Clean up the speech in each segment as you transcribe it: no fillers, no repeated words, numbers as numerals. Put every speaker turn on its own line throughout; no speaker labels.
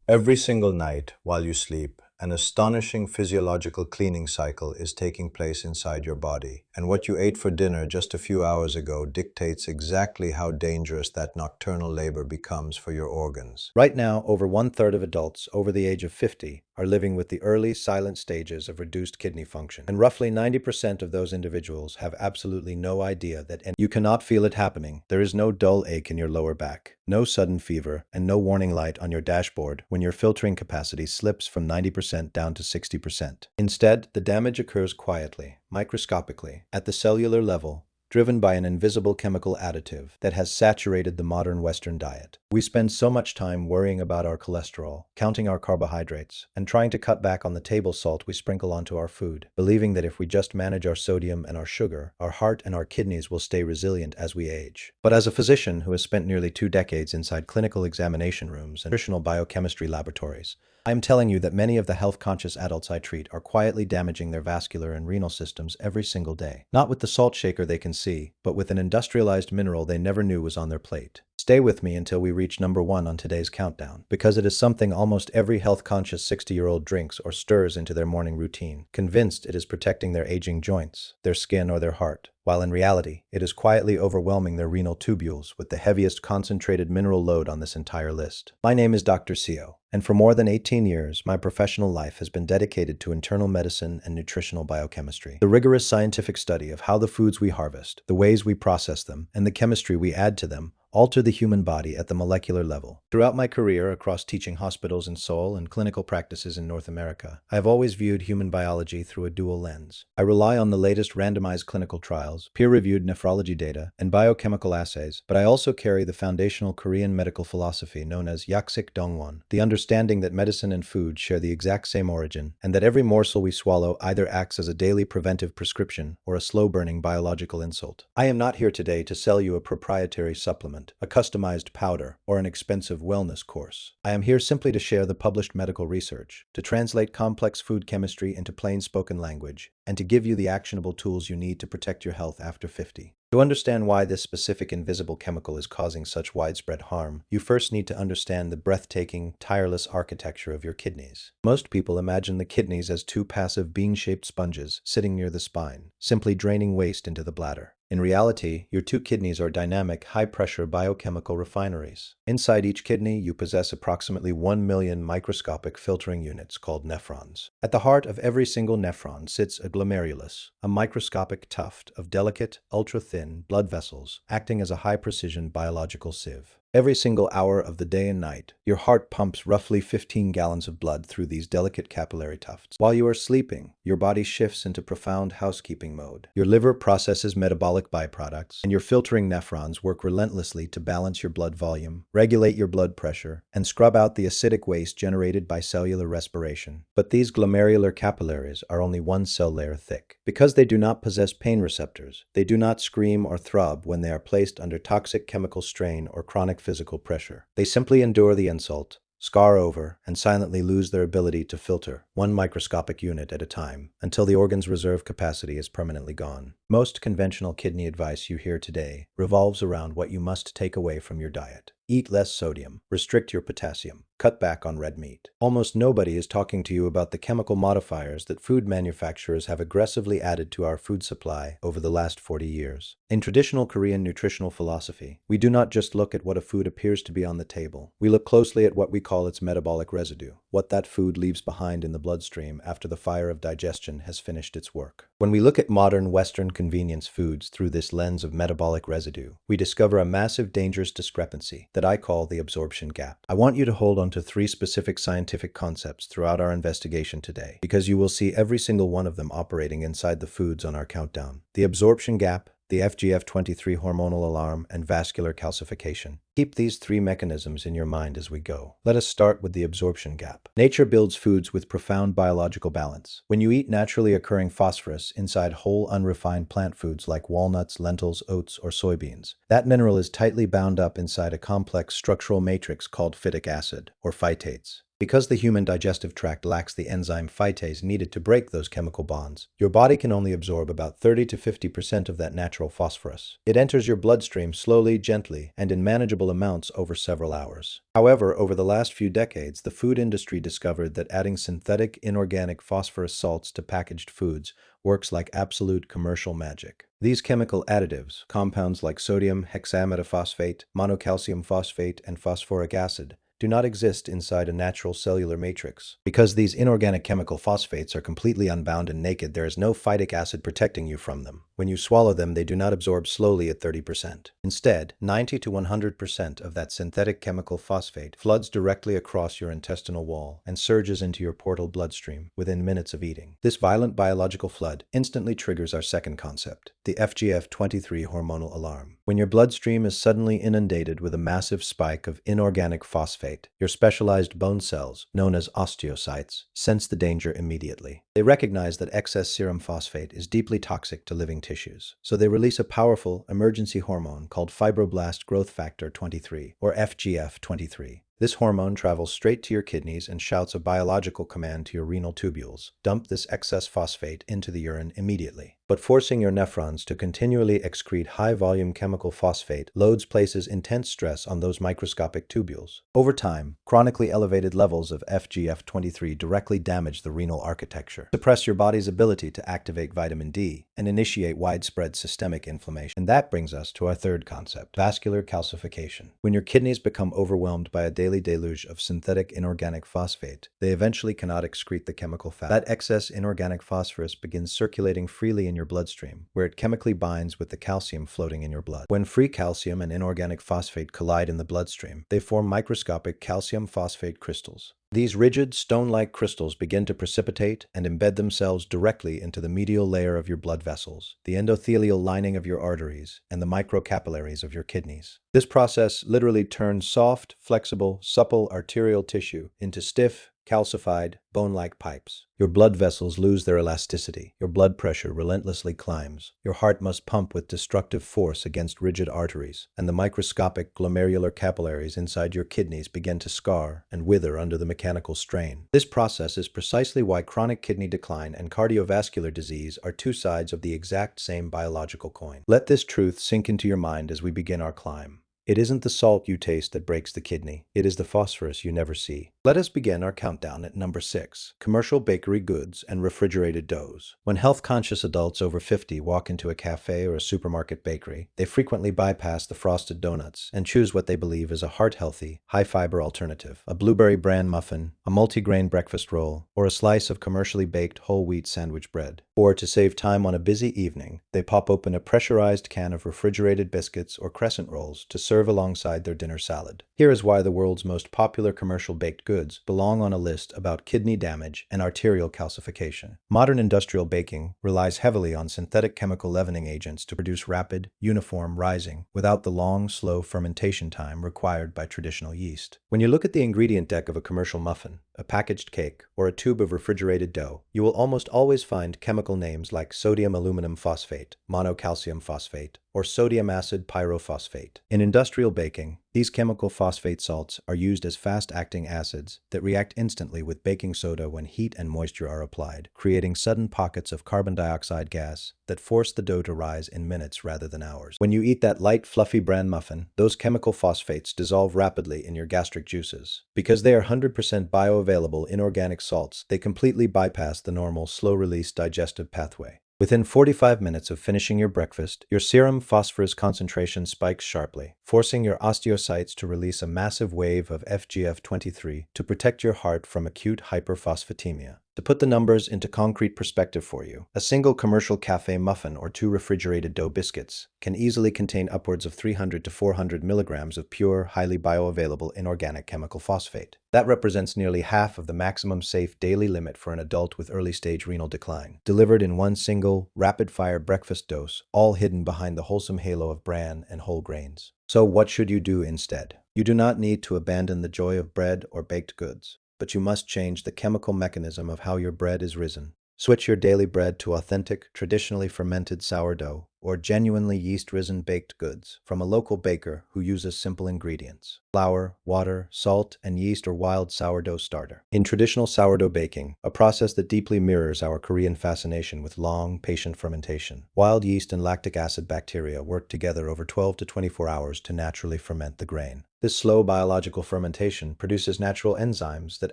Every single night while you sleep, an astonishing physiological cleaning cycle is taking place inside your body, and what you ate for dinner just a few hours ago dictates exactly how dangerous that nocturnal labor becomes for your organs. Right now, over one-third of adults over the age of 50 are living with the early silent stages of reduced kidney function, and roughly 90% of those individuals have absolutely no idea that you cannot feel it happening. There is no dull ache in your lower back, no sudden fever, and no warning light on your dashboard when your filtering capacity slips from 90% down to 60%. Instead, the damage occurs quietly, microscopically, at the cellular level, driven by an invisible chemical additive that has saturated the modern Western diet. We spend so much time worrying about our cholesterol, counting our carbohydrates, and trying to cut back on the table salt we sprinkle onto our food, believing that if we just manage our sodium and our sugar, our heart and our kidneys will stay resilient as we age. But as a physician who has spent nearly 2 decades inside clinical examination rooms and nutritional biochemistry laboratories, I am telling you that many of the health-conscious adults I treat are quietly damaging their vascular and renal systems every single day. Not with the salt shaker they can see, but with an industrialized mineral they never knew was on their plate. Stay with me until we reach number 1 on today's countdown, because it is something almost every health-conscious 60-year-old drinks or stirs into their morning routine, convinced it is protecting their aging joints, their skin, or their heart, while in reality, it is quietly overwhelming their renal tubules with the heaviest concentrated mineral load on this entire list. My name is Dr. Sio, and for more than 18 years, my professional life has been dedicated to internal medicine and nutritional biochemistry. The rigorous scientific study of how the foods we harvest, the ways we process them, and the chemistry we add to them alter the human body at the molecular level. Throughout my career across teaching hospitals in Seoul and clinical practices in North America, I have always viewed human biology through a dual lens. I rely on the latest randomized clinical trials, peer-reviewed nephrology data, and biochemical assays, but I also carry the foundational Korean medical philosophy known as Yaksik Dongwon, the understanding that medicine and food share the exact same origin, and that every morsel we swallow either acts as a daily preventive prescription or a slow-burning biological insult. I am not here today to sell you a proprietary supplement, a customized powder, or an expensive wellness course. I am here simply to share the published medical research, to translate complex food chemistry into plain-spoken language, and to give you the actionable tools you need to protect your health after 50. To understand why this specific invisible chemical is causing such widespread harm, you first need to understand the breathtaking, tireless architecture of your kidneys. Most people imagine the kidneys as two passive bean-shaped sponges sitting near the spine, simply draining waste into the bladder. In reality, your two kidneys are dynamic, high-pressure biochemical refineries. Inside each kidney, you possess approximately 1 million microscopic filtering units called nephrons. At the heart of every single nephron sits a glomerulus, a microscopic tuft of delicate, ultra-thin blood vessels acting as a high-precision biological sieve. Every single hour of the day and night, your heart pumps roughly 15 gallons of blood through these delicate capillary tufts. While you are sleeping, your body shifts into profound housekeeping mode. Your liver processes metabolic byproducts, and your filtering nephrons work relentlessly to balance your blood volume, regulate your blood pressure, and scrub out the acidic waste generated by cellular respiration. But these glomerular capillaries are only one cell layer thick. Because they do not possess pain receptors, they do not scream or throb when they are placed under toxic chemical strain or chronic physical pressure. They simply endure the insult, scar over, and silently lose their ability to filter, one microscopic unit at a time, until the organ's reserve capacity is permanently gone. Most conventional kidney advice you hear today revolves around what you must take away from your diet. Eat less sodium, restrict your potassium, cut back on red meat. Almost nobody is talking to you about the chemical modifiers that food manufacturers have aggressively added to our food supply over the last 40 years. In traditional Korean nutritional philosophy, we do not just look at what a food appears to be on the table. We look closely at what we call its metabolic residue, what that food leaves behind in the bloodstream after the fire of digestion has finished its work. When we look at modern Western convenience foods through this lens of metabolic residue, we discover a massive dangerous discrepancy that I call the absorption gap. I want you to hold on to 3 specific scientific concepts throughout our investigation today, because you will see every single one of them operating inside the foods on our countdown. The absorption gap, the FGF23 hormonal alarm, and vascular calcification. Keep these 3 mechanisms in your mind as we go. Let us start with the absorption gap. Nature builds foods with profound biological balance. When you eat naturally occurring phosphorus inside whole, unrefined plant foods like walnuts, lentils, oats, or soybeans, that mineral is tightly bound up inside a complex structural matrix called phytic acid, or phytates.
Because the human digestive tract lacks the enzyme phytase needed to break those chemical bonds, your body can only absorb about 30 to 50% of that natural phosphorus. It enters your bloodstream slowly, gently, and in manageable amounts over several hours. However, over the last few decades, the food industry discovered that adding synthetic inorganic phosphorus salts to packaged foods works like absolute commercial magic. These chemical additives, compounds like sodium hexametaphosphate, monocalcium phosphate, and phosphoric acid, do not exist inside a natural cellular matrix. Because these inorganic chemical phosphates are completely unbound and naked, there is no phytic acid protecting you from them. When you swallow them, they do not absorb slowly at 30%. Instead, 90 to 100% of that synthetic chemical phosphate floods directly across your intestinal wall and surges into your portal bloodstream within minutes of eating. This violent biological flood instantly triggers our second concept, the FGF23 hormonal alarm. When your bloodstream is suddenly inundated with a massive spike of inorganic phosphate, your specialized bone cells, known as osteocytes, sense the danger immediately. They recognize that excess serum phosphate is deeply toxic to living tissues, so they release a powerful emergency hormone called fibroblast growth factor 23, or FGF23. This hormone travels straight to your kidneys and shouts a biological command to your renal tubules: dump this excess phosphate into the urine immediately. But forcing your nephrons to continually excrete high-volume chemical phosphate loads places intense stress on those microscopic tubules. Over time, chronically elevated levels of FGF23 directly damage the renal architecture, suppress your body's ability to activate vitamin D, and initiate widespread systemic inflammation. And that brings us to our third concept, vascular calcification. When your kidneys become overwhelmed by a daily deluge of synthetic inorganic phosphate, they eventually cannot excrete the chemical fat. That excess inorganic phosphorus begins circulating freely in your bloodstream, where it chemically binds with the calcium floating in your blood. When free calcium and inorganic phosphate collide in the bloodstream, they form microscopic calcium phosphate crystals. These rigid, stone-like crystals begin to precipitate and embed themselves directly into the medial layer of your blood vessels, the endothelial lining of your arteries, and the microcapillaries of your kidneys. This process literally turns soft, flexible, supple arterial tissue into stiff, calcified, bone-like pipes. Your blood vessels lose their elasticity. Your blood pressure relentlessly climbs. Your heart must pump with destructive force against rigid arteries, and the microscopic glomerular capillaries inside your kidneys begin to scar and wither under the mechanical strain. This process is precisely why chronic kidney decline and cardiovascular disease are two sides of the exact same biological coin. Let this truth sink into your mind as we begin our climb. It isn't the salt you taste that breaks the kidney. It is the phosphorus you never see. Let us begin our countdown at number 6, commercial bakery goods and refrigerated doughs. When health-conscious adults over 50 walk into a cafe or a supermarket bakery, they frequently bypass the frosted donuts and choose what they believe is a heart-healthy, high-fiber alternative: a blueberry bran muffin, a multi-grain breakfast roll, or a slice of commercially baked whole-wheat sandwich bread. Or, to save time on a busy evening, they pop open a pressurized can of refrigerated biscuits or crescent rolls to serve alongside their dinner salad. Here is why the world's most popular commercial baked goods belong on a list about kidney damage and arterial calcification. Modern industrial baking relies heavily on synthetic chemical leavening agents to produce rapid, uniform rising without the long, slow fermentation time required by traditional yeast. When you look at the ingredient deck of a commercial muffin, a packaged cake, or a tube of refrigerated dough, you will almost always find chemical names like sodium aluminum phosphate, monocalcium phosphate, or sodium acid pyrophosphate. In industrial baking, these chemical phosphate salts are used as fast-acting acids that react instantly with baking soda when heat and moisture are applied, creating sudden pockets of carbon dioxide gas that force the dough to rise in minutes rather than hours. When you eat that light, fluffy bran muffin, those chemical phosphates dissolve rapidly in your gastric juices. Because they are 100% bioavailable inorganic salts, they completely bypass the normal slow-release digestive pathway. Within 45 minutes of finishing your breakfast, your serum phosphorus concentration spikes sharply, forcing your osteocytes to release a massive wave of FGF23 to protect your heart from acute hyperphosphatemia. To put the numbers into concrete perspective for you, a single commercial cafe muffin or 2 refrigerated dough biscuits can easily contain upwards of 300 to 400 milligrams of pure, highly bioavailable inorganic chemical phosphate. That represents nearly half of the maximum safe daily limit for an adult with early-stage renal decline, delivered in one single, rapid-fire breakfast dose, all hidden behind the wholesome halo of bran and whole grains. So what should you do instead? You do not need to abandon the joy of bread or baked goods, but you must change the chemical mechanism of how your bread is risen. Switch your daily bread to authentic, traditionally fermented sourdough, or genuinely yeast-risen baked goods from a local baker who uses simple ingredients: flour, water, salt, and yeast or wild sourdough starter. In traditional sourdough baking, a process that deeply mirrors our Korean fascination with long, patient fermentation, wild yeast and lactic acid bacteria work together over 12 to 24 hours to naturally ferment the grain. This slow biological fermentation produces natural enzymes that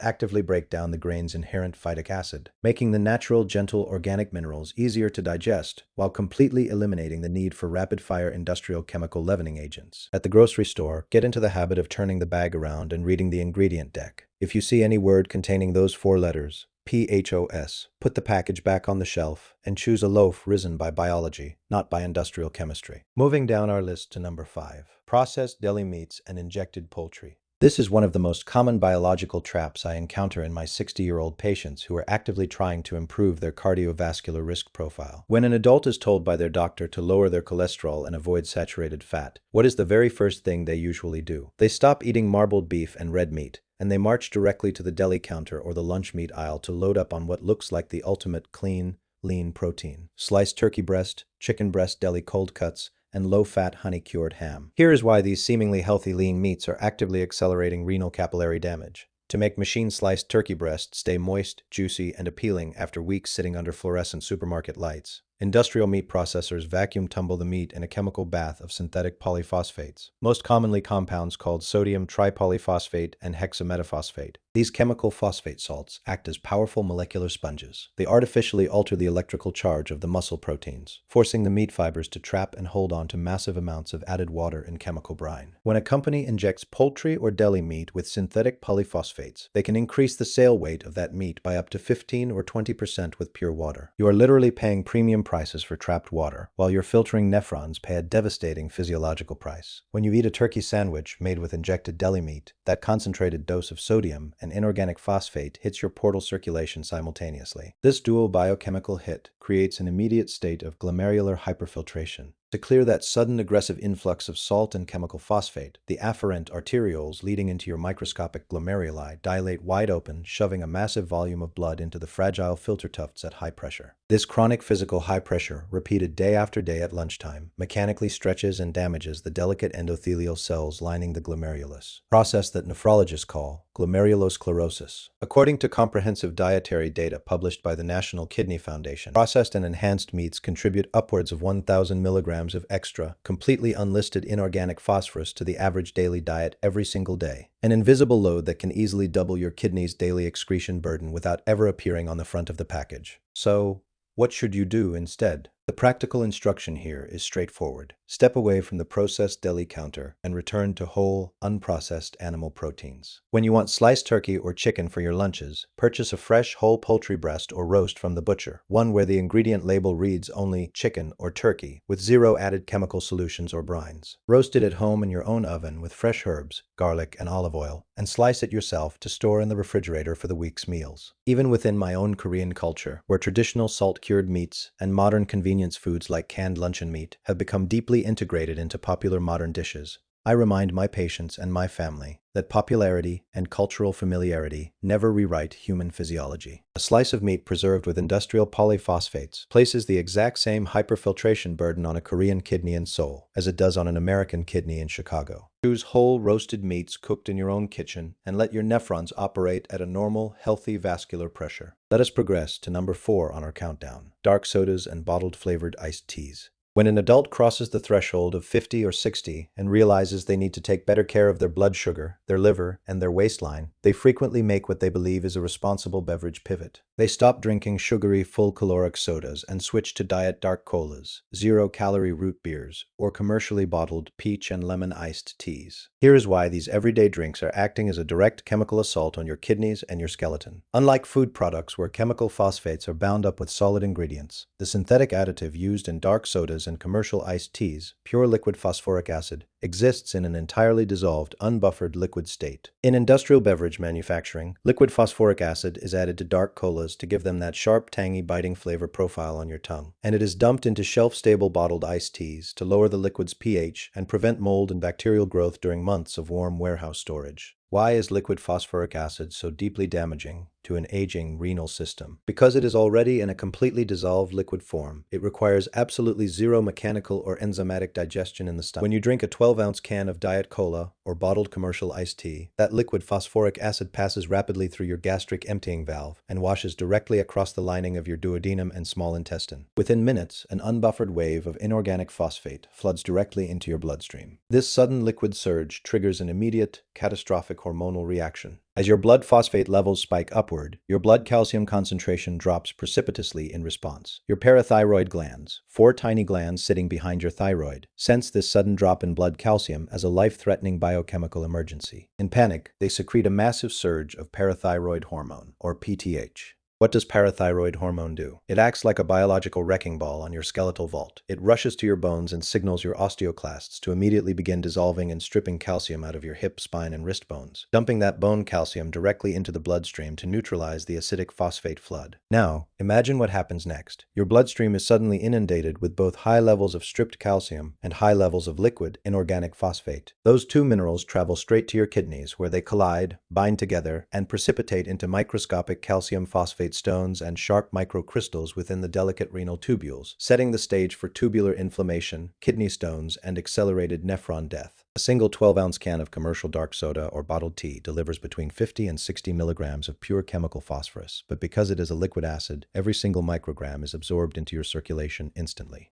actively break down the grain's inherent phytic acid, making the natural, gentle organic minerals easier to digest while completely eliminating the need for rapid-fire industrial chemical leavening agents. At the grocery store, get into the habit of turning the bag around and reading the ingredient deck. If you see any word containing those four letters, PHOS, put the package back on the shelf and choose a loaf risen by biology, not by industrial chemistry. Moving down our list to number 5, processed deli meats and injected poultry. This is one of the most common biological traps I encounter in my 60-year-old patients who are actively trying to improve their cardiovascular risk profile. When an adult is told by their doctor to lower their cholesterol and avoid saturated fat, what is the very first thing they usually do? They stop eating marbled beef and red meat, and they march directly to the deli counter or the lunch meat aisle to load up on what looks like the ultimate clean, lean protein: sliced turkey breast, chicken breast deli cold cuts, and low-fat honey-cured ham. Here is why these seemingly healthy lean meats are actively accelerating renal capillary damage. To make machine-sliced turkey breast stay moist, juicy, and appealing after weeks sitting under fluorescent supermarket lights, industrial meat processors vacuum tumble the meat in a chemical bath of synthetic polyphosphates, most commonly compounds called sodium tripolyphosphate and hexametaphosphate. These chemical phosphate salts act as powerful molecular sponges. They artificially alter the electrical charge of the muscle proteins, forcing the meat fibers to trap and hold on to massive amounts of added water and chemical brine. When a company injects poultry or deli meat with synthetic polyphosphates, they can increase the sale weight of that meat by up to 15 or 20% with pure water. You are literally paying premium prices for trapped water, while your filtering nephrons pay a devastating physiological price. When you eat a turkey sandwich made with injected deli meat, that concentrated dose of sodium and inorganic phosphate hits your portal circulation simultaneously. This dual biochemical hit creates an immediate state of glomerular hyperfiltration. To clear that sudden aggressive influx of salt and chemical phosphate, the afferent arterioles leading into your microscopic glomeruli dilate wide open, shoving a massive volume of blood into the fragile filter tufts at high pressure. This chronic physical high pressure, repeated day after day at lunchtime, mechanically stretches and damages the delicate endothelial cells lining the glomerulus, a process that nephrologists call glomerulosclerosis. According to comprehensive dietary data published by the National Kidney Foundation, processed and enhanced meats contribute upwards of 1,000 milligrams of extra, completely unlisted inorganic phosphorus to the average daily diet every single day. An invisible load that can easily double your kidney's daily excretion burden without ever appearing on the front of the package. So, what should you do instead? The practical instruction here is straightforward. Step away from the processed deli counter and return to whole, unprocessed animal proteins. When you want sliced turkey or chicken for your lunches, purchase a fresh whole poultry breast or roast from the butcher, one where the ingredient label reads only chicken or turkey, with zero added chemical solutions or brines. Roast it at home in your own oven with fresh herbs, garlic, and olive oil, and slice it yourself to store in the refrigerator for the week's meals. Even within my own Korean culture, where traditional salt-cured meats and modern convenience foods like canned luncheon meat have become deeply integrated into popular modern dishes, I remind my patients and my family that popularity and cultural familiarity never rewrite human physiology. A slice of meat preserved with industrial polyphosphates places the exact same hyperfiltration burden on a Korean kidney in Seoul as it does on an American kidney in Chicago. Choose whole roasted meats cooked in your own kitchen and let your nephrons operate at a normal, healthy vascular pressure. Let us progress to number 4 on our countdown: dark sodas and bottled flavored iced teas. When an adult crosses the threshold of 50 or 60 and realizes they need to take better care of their blood sugar, their liver, and their waistline, they frequently make what they believe is a responsible beverage pivot. They stop drinking sugary, full-caloric sodas and switch to diet dark colas, zero-calorie root beers, or commercially bottled peach and lemon iced teas. Here is why these everyday drinks are acting as a direct chemical assault on your kidneys and your skeleton. Unlike food products where chemical phosphates are bound up with solid ingredients, the synthetic additive used in dark sodas and commercial iced teas, pure liquid phosphoric acid, exists in an entirely dissolved, unbuffered liquid state. In industrial beverage manufacturing, liquid phosphoric acid is added to dark colas to give them that sharp, tangy, biting flavor profile on your tongue, and it is dumped into shelf-stable bottled iced teas to lower the liquid's pH and prevent mold and bacterial growth during months of warm warehouse storage. Why is liquid phosphoric acid so deeply damaging to to an aging renal system. Because it is already in a completely dissolved liquid form, it requires absolutely zero mechanical or enzymatic digestion in the stomach. When you drink a 12-ounce can of Diet Cola or bottled commercial iced tea, that liquid phosphoric acid passes rapidly through your gastric emptying valve and washes directly across the lining of your duodenum and small intestine. Within minutes, an unbuffered wave of inorganic phosphate floods directly into your bloodstream. This sudden liquid surge triggers an immediate, catastrophic hormonal reaction. As your blood phosphate levels spike upward, your blood calcium concentration drops precipitously in response. Your parathyroid glands, 4 tiny glands sitting behind your thyroid, sense this sudden drop in blood calcium as a life-threatening biochemical emergency. In panic, they secrete a massive surge of parathyroid hormone, or PTH. What does parathyroid hormone do? It acts like a biological wrecking ball on your skeletal vault. It rushes to your bones and signals your osteoclasts to immediately begin dissolving and stripping calcium out of your hip, spine, and wrist bones, dumping that bone calcium directly into the bloodstream to neutralize the acidic phosphate flood. Now, imagine what happens next. Your bloodstream is suddenly inundated with both high levels of stripped calcium and high levels of liquid, inorganic phosphate. Those two minerals travel straight to your kidneys, where they collide, bind together, and precipitate into microscopic calcium phosphate stones and sharp microcrystals within the delicate renal tubules, setting the stage for tubular inflammation, kidney stones, and accelerated nephron death. A single 12-ounce can of commercial dark soda or bottled tea delivers between 50 and 60 milligrams of pure chemical phosphorus, but because it is a liquid acid, every single microgram is absorbed into your circulation instantly.